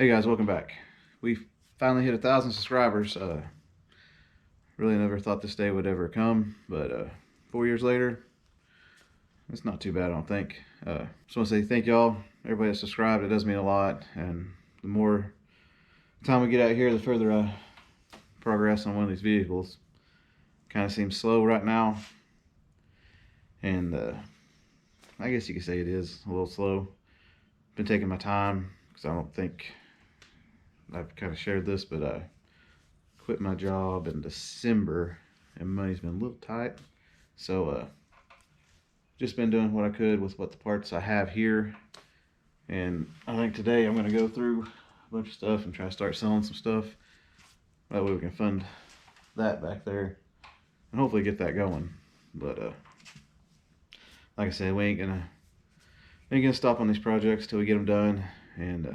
Hey guys, welcome back. We finally hit 1,000 subscribers. Really never thought this day would ever come, but 4 years later, it's not too bad, I don't think. Just want to say thank y'all, everybody that subscribed. It does mean a lot, and the more time we get out here, the further I progress on one of these vehicles. Kind of seems slow right now, and I guess you could say it is a little slow. Been taking my time because I don't think I've kind of shared this, but I quit my job in December and money's been a little tight. So just been doing what I could with what the parts I have here. And I think today I'm going to go through a bunch of stuff and try to start selling some stuff. That way we can fund that back there and hopefully get that going. But like I said, we ain't gonna stop on these projects till we get them done. And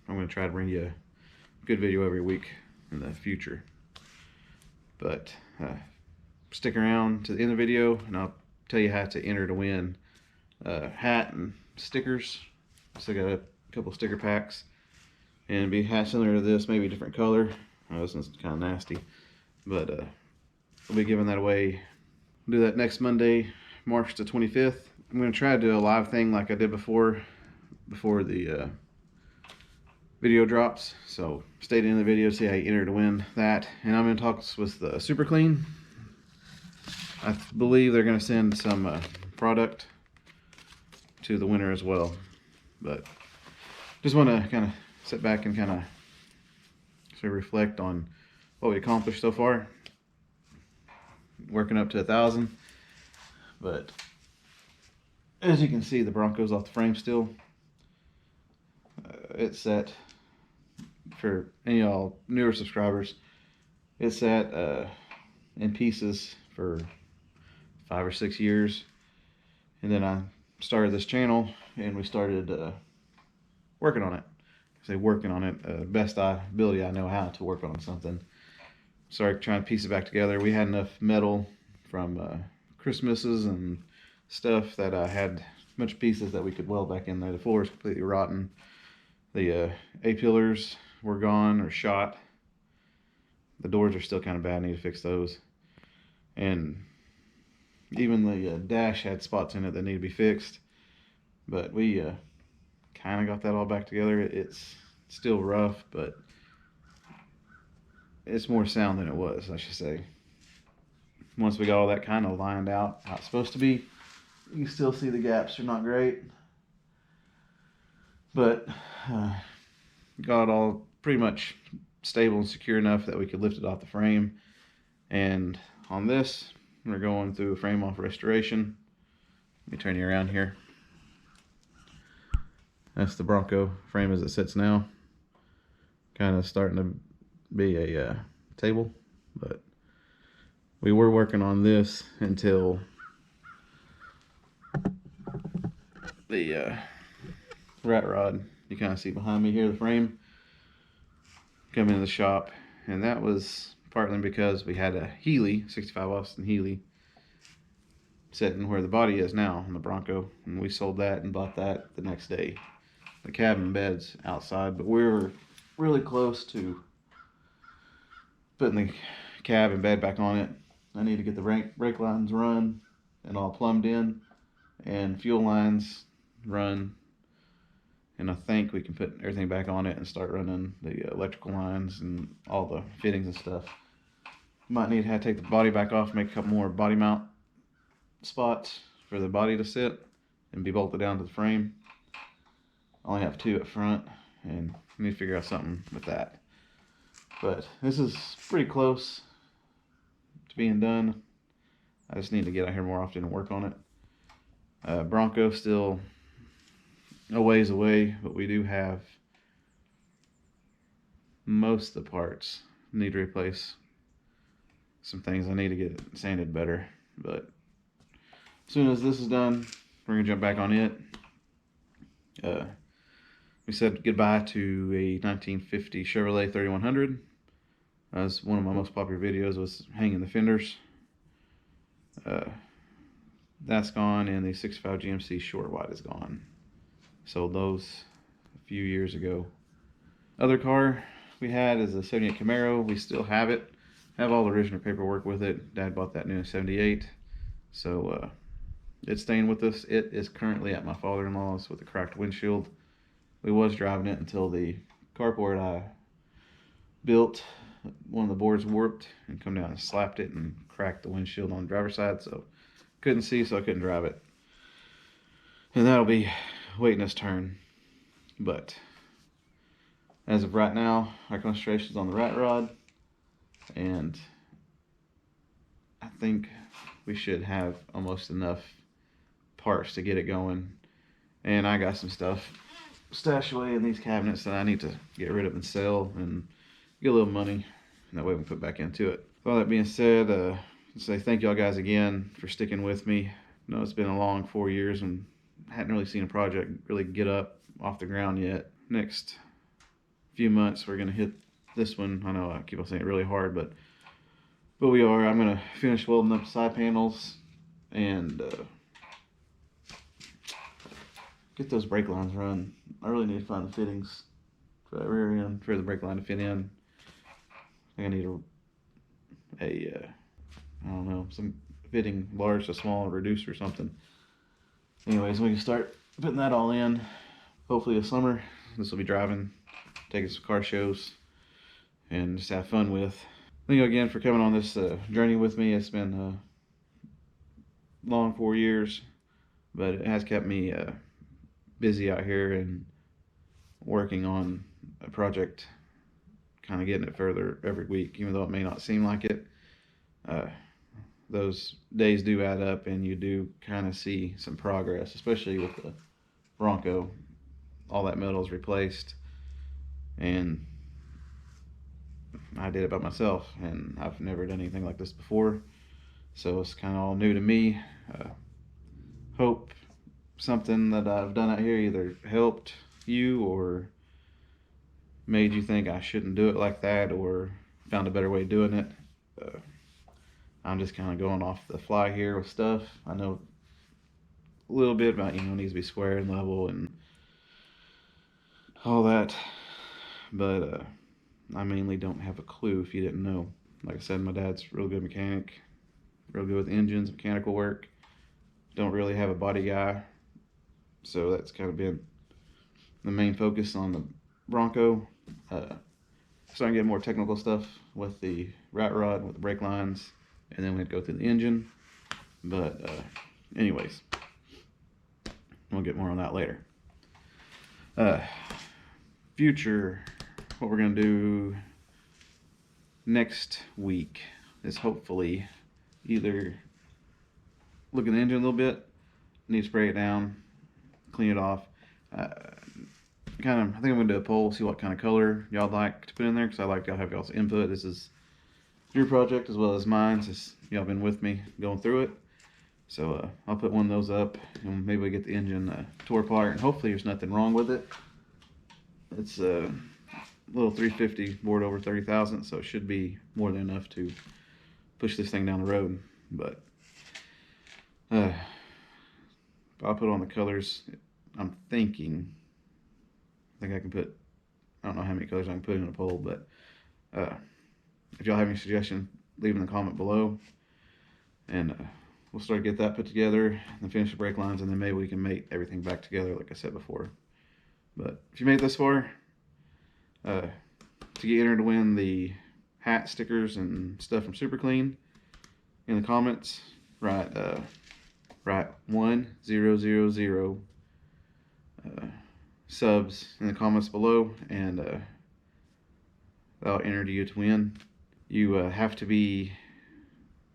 I'm going to try to bring you a good video every week in the future. But stick around to the end of the video and I'll tell you how to enter to win hat and stickers. So I got a couple sticker packs, and it'll be hat similar to this, maybe a different color. This one's kind of nasty, but we'll be giving that away. We'll do that next Monday, March the 25th. I'm going to try to do a live thing like I did before the video drops, so stay to the end of the video, see how you enter to win that. And I'm in talks with Super Clean. I believe they're going to send some product to the winner as well. But just want to kind of sit back and kind of reflect on what we accomplished so far. Working up to 1,000. But as you can see, the Bronco's off the frame still. It's set, for any of y'all newer subscribers, it's set in pieces for 5 or 6 years. And then I started this channel and we started working on it. I say working on it, best ability I know how to work on something. Started trying to piece it back together. We had enough metal from Christmases and stuff that I had a bunch of pieces that we could weld back in there. The floor is completely rotten. The A-pillars were gone or shot. The doors are still kind of bad. I need to fix those. And even the dash had spots in it that need to be fixed. But we kind of got that all back together. It's still rough, but it's more sound than it was, I should say. Once we got all that kind of lined out how it's supposed to be, you can still see the gaps are not great. But got it all pretty much stable and secure enough that we could lift it off the frame. And on this, we're going through a frame off restoration. Let me turn you around here. That's the Bronco frame as it sits now. Kind of starting to be a table, but we were working on this until the rat rod you kind of see behind me here, the frame, come into the shop. And that was partly because we had a Healy, 65 Austin Healy, sitting where the body is now on the Bronco, and we sold that and bought that the next day. The cabin bed's outside, but we were really close to putting the cab and bed back on it. I need to get the brake lines run and all plumbed in, and fuel lines run, and I think we can put everything back on it and start running the electrical lines and all the fittings and stuff. Might need to take the body back off, make a couple more body mount spots for the body to sit and be bolted down to the frame. I only have 2 up front, and I need to figure out something with that. But this is pretty close to being done. I just need to get out here more often and work on it. Bronco still a ways away, but we do have most of the parts. Need to replace some things. I need to get it sanded better, but as soon as this is done, we're gonna jump back on it. We said goodbye to a 1950 Chevrolet 3100. As one of my most popular videos was hanging the fenders. That's gone, and the 65 GMC short wide is gone. Sold those a few years ago. Other car we had is a 78 Camaro. We still have it. Have all the original paperwork with it. Dad bought that new in 78. So it's staying with us. It is currently at my father-in-law's with a cracked windshield. We was driving it until the carport I built, one of the boards warped and come down and slapped it and cracked the windshield on the driver's side, so couldn't see, so I couldn't drive it. And that'll be waiting its turn. But as of right now, our concentration is on the rat rod, and I think we should have almost enough parts to get it going. And I got some stuff stashed away in these cabinets that I need to get rid of and sell and get a little money, and that way we can put back into it. With all that being said, say thank y'all guys again for sticking with me. I know it's been a long 4 years and hadn't really seen a project really get up off the ground yet. Next few months we're gonna hit this one. I know I keep on saying it really hard, but we are. I'm gonna finish welding up side panels and get those brake lines run. I really need to find the fittings for that rear end for the brake line to fit in. I think I need a I don't know, some fitting large to small, reducer or something. Anyways, we can start putting that all in. Hopefully this summer, this will be driving, taking some car shows, and just have fun with. Thank you again for coming on this journey with me. It's been a long 4 years, but it has kept me busy out here and working on a project, kind of getting it further every week, even though it may not seem like it. Those days do add up, and you do kind of see some progress, especially with the Bronco. All that metal is replaced, and I did it by myself, and I've never done anything like this before, so it's kind of all new to me. Hope something that I've done out here either helped you or made you think I shouldn't do it like that, or found a better way of doing it. I'm just kind of going off the fly here with stuff. I know a little bit about, it needs to be square and level and all that, but I mainly don't have a clue if you didn't know. Like I said, my dad's a real good mechanic, real good with engines, mechanical work. Don't really have a body guy, so that's kind of been the main focus on the Bronco. Starting to get more technical stuff with the rat rod, with the brake lines, and then we'd go through the engine. But anyways, we'll get more on that later. Future, what we're gonna do next week is hopefully either look at the engine a little bit, need to spray it down, clean it off. I think I'm gonna do a poll, see what kind of color y'all like to put in there, because I like to have y'all's input. This is your project as well as mine, since y'all been with me going through it. So I'll put one of those up, and maybe we get the engine tore apart, and hopefully there's nothing wrong with it. It's a little 350 bored over 30,000, so it should be more than enough to push this thing down the road. But I'll put on the colors. I'm thinking, I think I can put, I don't know how many colors I can put in a poll, but if y'all have any suggestions, leave in the comment below, and we'll start to get that put together and finish the brake lines, and then maybe we can mate everything back together like I said before. But if you made it this far, to get entered to win the hat, stickers, and stuff from Super Clean, in the comments, write 1000 subs in the comments below, and that'll enter you to win. You have to be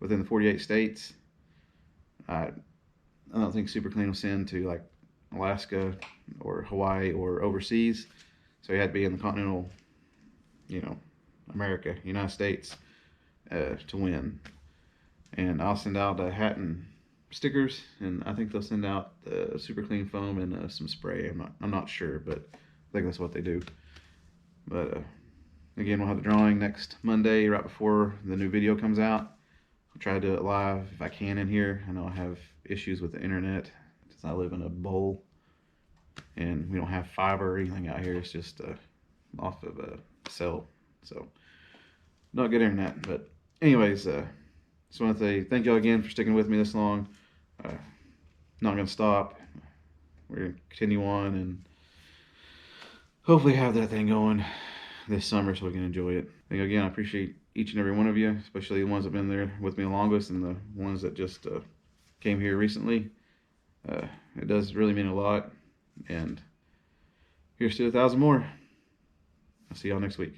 within the 48 states. I don't think Super Clean will send to like Alaska or Hawaii or overseas, so you had to be in the continental, America, United States, to win. And I'll send out a hat and stickers, and I think they'll send out Super Clean foam and some spray. I'm not sure, but I think that's what they do. But again, we'll have the drawing next Monday, right before the new video comes out. I'll try to do it live if I can in here. I know I have issues with the internet since I live in a bowl, and we don't have fiber or anything out here. It's just off of a cell, so not good internet. But anyways, just want to say thank y'all again for sticking with me this long. Not gonna stop. We're gonna continue on and hopefully have that thing going this summer so we can enjoy it. And again, I appreciate each and every one of you, especially the ones that have been there with me the longest and the ones that just came here recently. It does really mean a lot. And here's to 1,000 more. I'll see y'all next week.